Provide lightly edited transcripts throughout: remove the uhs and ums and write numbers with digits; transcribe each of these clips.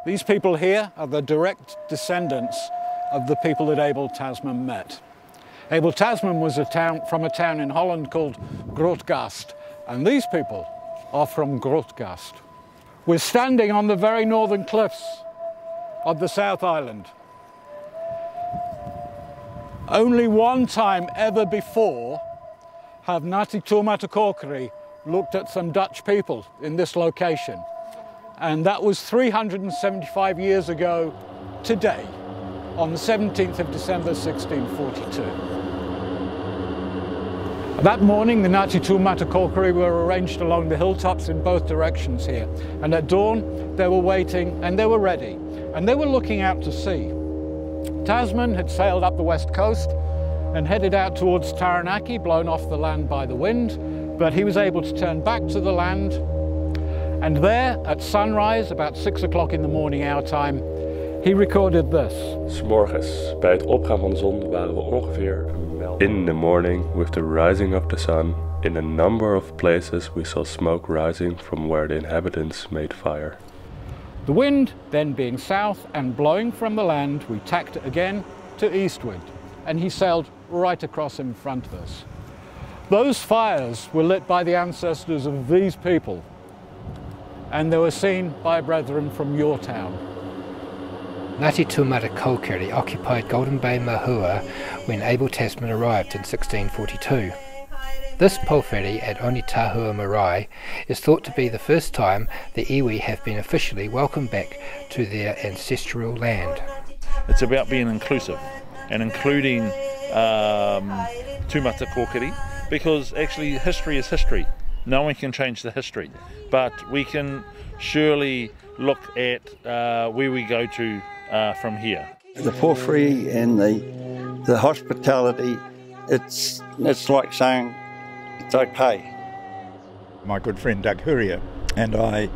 These people here are the direct descendants of the people that Abel Tasman met. Abel Tasman was from a town in Holland called Grootegast, and these people are from Grootegast. We're standing on the very northern cliffs of the South Island. Only one time ever before have Ngāti Tūmatakōkiri looked at some Dutch people in this location, and that was 375 years ago today, on the 17th of December 1642. That morning the Ngāti Tūmatakōkiri were arranged along the hilltops in both directions here, and at dawn they were waiting and they were ready, and they were looking out to sea. Tasman had sailed up the west coast and headed out towards Taranaki, blown off the land by the wind, but he was able to turn back to the land, and there at sunrise, about 6 o'clock in the morning our time, he recorded this. 'S morgens, bij het opgaan van de zon, waren we ongeveer een mijl. In the morning, with the rising of the sun, in a number of places we saw smoke rising from where the inhabitants made fire. The wind then being south and blowing from the land, we tacked again to eastward, and he sailed right across in front of us. Those fires were lit by the ancestors of these people, and they were seen by brethren from your town. Ngāti Tūmatakōkiri occupied Golden Bay, Mohua, when Abel Tasman arrived in 1642. This pōwhiri at Onetahua marae is thought to be the first time the iwi have been officially welcomed back to their ancestral land. It's about being inclusive and including Tūmatakōkiri, because actually history is history. No one can change the history, but we can surely look at where we go to from here. The pōwhiri and the hospitality, it's like saying it's okay. My good friend Doug Horry and I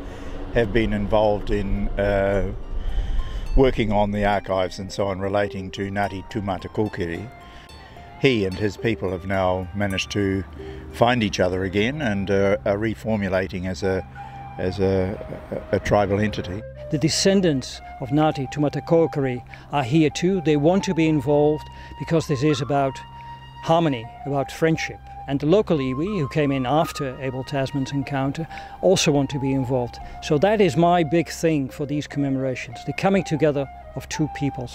have been involved in working on the archives and so on relating to Ngāti Tūmatakōkiri. He and his people have now managed to find each other again and are reformulating as a tribal entity. The descendants of Ngāti Tūmatakōkiri are here too. They want to be involved because this is about harmony, about friendship. And the local iwi, who came in after Abel Tasman's encounter, also want to be involved. So that is my big thing for these commemorations, the coming together of two peoples.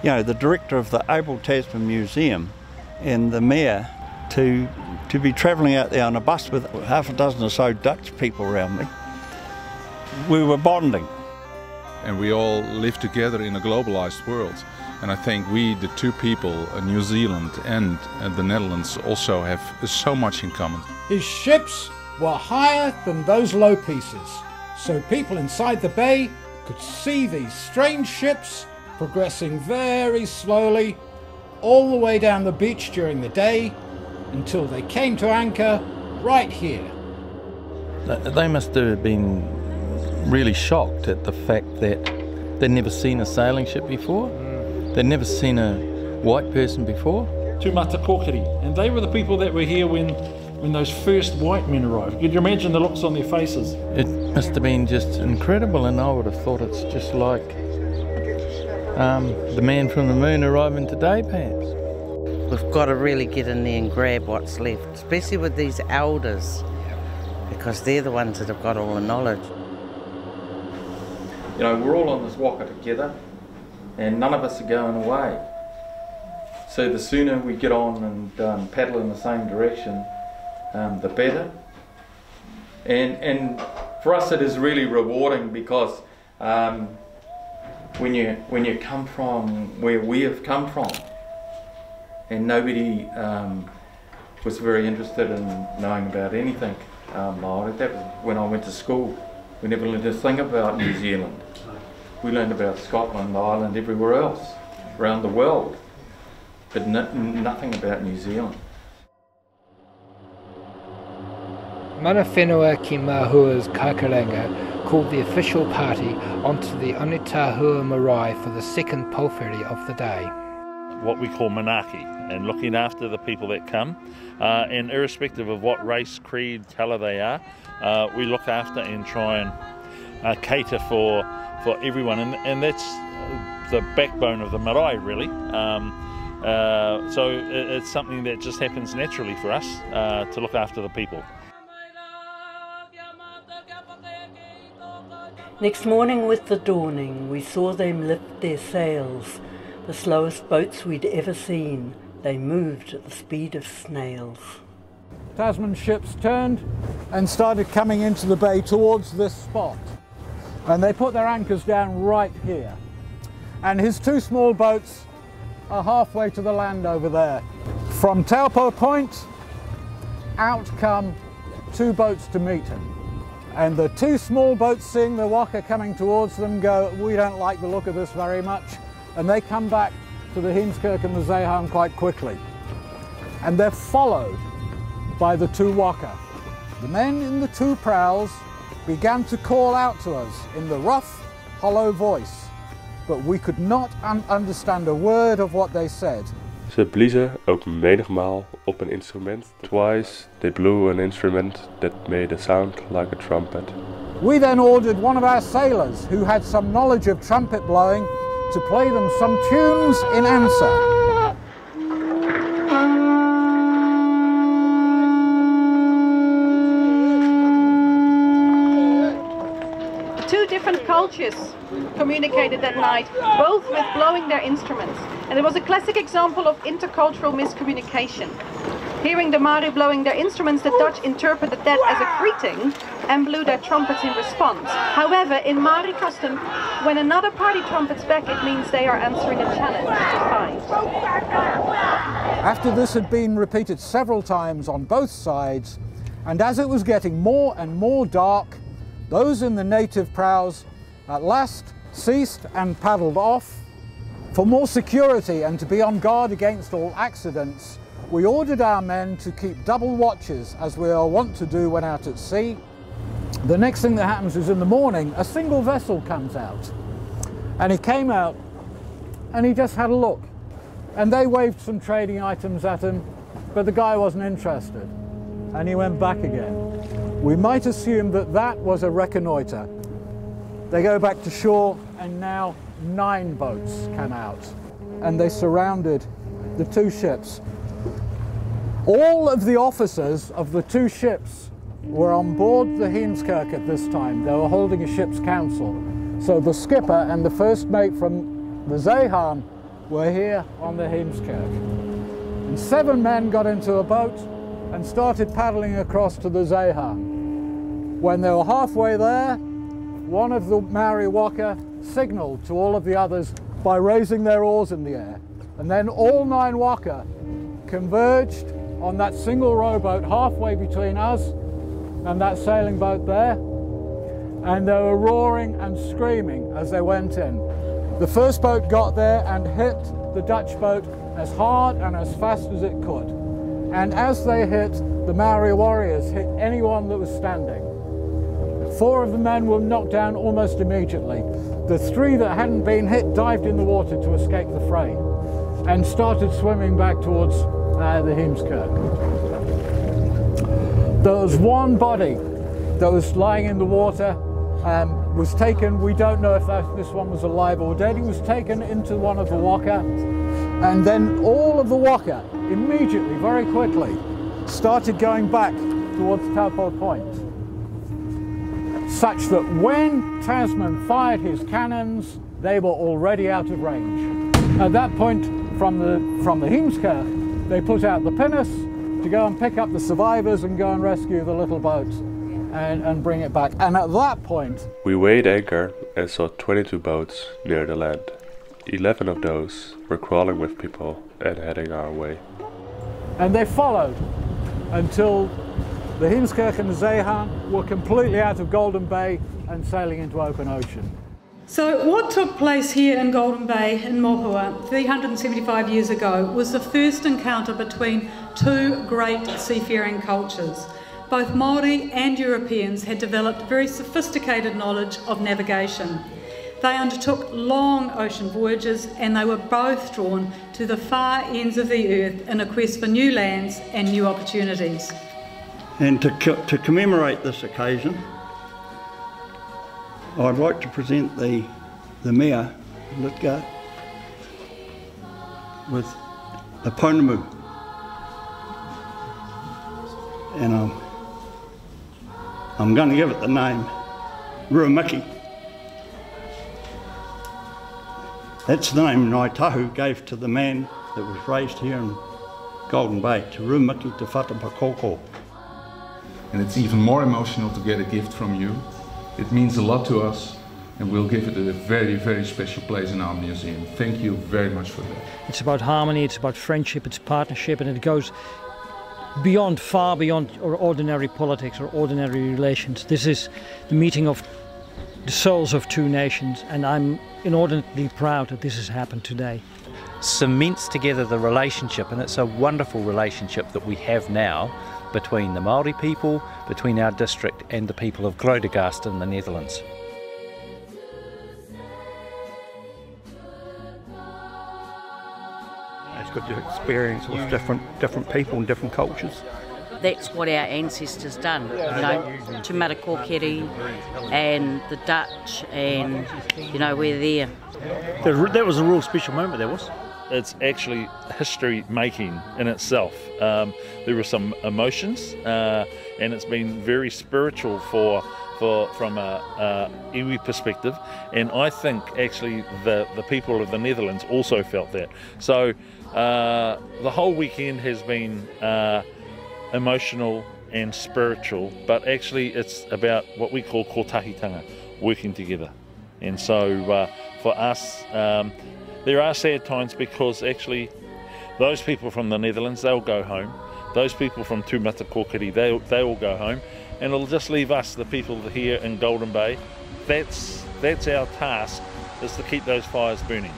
You know, the director of the Abel Tasman Museum and the mayor to be travelling out there on a bus with half a dozen or so Dutch people around me. We were bonding. And we all live together in a globalized world. And I think we, the two people, New Zealand and the Netherlands, also have so much in common. His ships were higher than those low pieces, so people inside the bay could see these strange ships progressing very slowly all the way down the beach during the day until they came to anchor right here. They must have been really shocked at the fact that they'd never seen a sailing ship before. They'd never seen a white person before. Tūmatakōkiri, and they were the people that were here when those first white men arrived. Could you imagine the looks on their faces? It must have been just incredible, and I would have thought it's just like the man from the moon arriving today, perhaps. We've got to really get in there and grab what's left, especially with these elders, because they're the ones that have got all the knowledge. You know, we're all on this waka together, and none of us are going away. So the sooner we get on and paddle in the same direction, the better. And for us it is really rewarding, because when you come from where we have come from, and nobody was very interested in knowing about anything Māori. That was when I went to school. We never learned a thing about New Zealand. We learned about Scotland, Ireland, everywhere else, around the world, but nothing about New Zealand. Mana whenua ki Mohua's kakaranga called the official party onto the Onetahua marae for the second pōwhiri of the day. What we call manaki, and looking after the people that come, and irrespective of what race, creed, colour they are, we look after and try and cater for for everyone, and that's the backbone of the marae, really. So it's something that just happens naturally for us to look after the people. Next morning with the dawning, we saw them lift their sails, the slowest boats we'd ever seen. They moved at the speed of snails. Tasman ships turned and started coming into the bay towards this spot. And they put their anchors down right here. And his two small boats are halfway to the land over there. From Taupo Point, out come two boats to meet him. And the two small boats, seeing the waka coming towards them, go, "We don't like the look of this very much." And they come back to the Heemskerk and the Zeehan quite quickly. And they're followed by the two waka. The men in the two prows began to call out to us in the rough, hollow voice, but we could not understand a word of what they said. Ze bliezen ook menigmaal op een instrument. Twice they blew an instrument that made a sound like a trumpet. We then ordered one of our sailors, who had some knowledge of trumpet blowing, to play them some tunes in answer. Two different cultures communicated that night, both with blowing their instruments. And it was a classic example of intercultural miscommunication. Hearing the Māori blowing their instruments, the Dutch interpreted that as a greeting and blew their trumpets in response. However, in Māori custom, when another party trumpets back, it means they are answering a challenge to fight. After this had been repeated several times on both sides, and as it was getting more and more dark, those in the native prows at last ceased and paddled off. For more security and to be on guard against all accidents, we ordered our men to keep double watches, as we are wont to do when out at sea. The next thing that happens is in the morning, a single vessel comes out. And he came out and he just had a look. And they waved some trading items at him, but the guy wasn't interested. And he went back again. We might assume that that was a reconnoiter. They go back to shore, and now 9 boats come out, and they surrounded the two ships. All of the officers of the two ships were on board the Heemskerk at this time. They were holding a ship's council. So the skipper and the first mate from the Zeehan were here on the Heemskerk. And 7 men got into a boat and started paddling across to the Zeehan. When they were halfway there, one of the Maori waka signalled to all of the others by raising their oars in the air. And then all 9 waka converged on that single rowboat halfway between us and that sailing boat there. And they were roaring and screaming as they went in. The first boat got there and hit the Dutch boat as hard and as fast as it could. And as they hit, the Maori warriors hit anyone that was standing. 4 of the men were knocked down almost immediately. The 3 that hadn't been hit dived in the water to escape the fray and started swimming back towards the Heemskerk. There was one body that was lying in the water, was taken. We don't know if this one was alive or dead. He was taken into one of the waka, and then all of the waka immediately, very quickly, started going back towards Taupo Point, such that when Tasman fired his cannons, they were already out of range. At that point, from the Heemskerk, they put out the pinnace to go and pick up the survivors and go and rescue the little boat and bring it back. And at that point, we weighed anchor and saw 22 boats near the land. 11 of those were crawling with people and heading our way. And they followed until the Heemskerk and the Zeehan were completely out of Golden Bay and sailing into open ocean. So what took place here in Golden Bay in Mohua 375 years ago was the first encounter between 2 great seafaring cultures. Both Māori and Europeans had developed very sophisticated knowledge of navigation. They undertook long ocean voyages, and they were both drawn to the far ends of the earth in a quest for new lands and new opportunities. And to commemorate this occasion, I'd like to present the the mayor, Lidgar, with a pounamu. And I'm going to give it the name Ruamiki. That's the name Ngāi gave to the man that was raised here in Golden Bay, Te Ruamiki Te Whatapakoko. And it's even more emotional to get a gift from you. It means a lot to us, and we'll give it a very, very special place in our museum. Thank you very much for that. It's about harmony, it's about friendship, it's partnership, and it goes beyond, far beyond ordinary politics or ordinary relations. This is the meeting of the souls of two nations, and I'm inordinately proud that this has happened today. Cements together the relationship, and it's a wonderful relationship that we have now between the Māori people, between our district and the people of Grootegast in the Netherlands. It's good to experience with different people and different cultures. That's what our ancestors done, you know, Tūmatakōkiri and the Dutch, and you know, we're there. That was a real special moment, that was. It's actually history making in itself. There were some emotions, and it's been very spiritual from a iwi perspective, and I think actually the people of the Netherlands also felt that. So the whole weekend has been emotional and spiritual, but actually it's about what we call kotahitanga, working together. And so for us, there are sad times, because actually those people from the Netherlands, they'll go home. Those people from Tūmatakōkiri, they will go home, and it'll just leave us, the people here in Golden Bay. That's our task, is to keep those fires burning.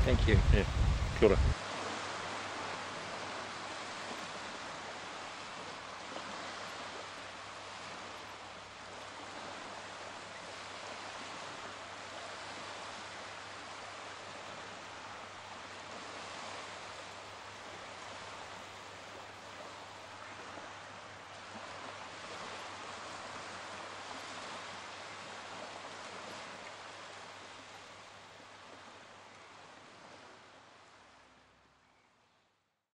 Thank you. Yeah, kia ora.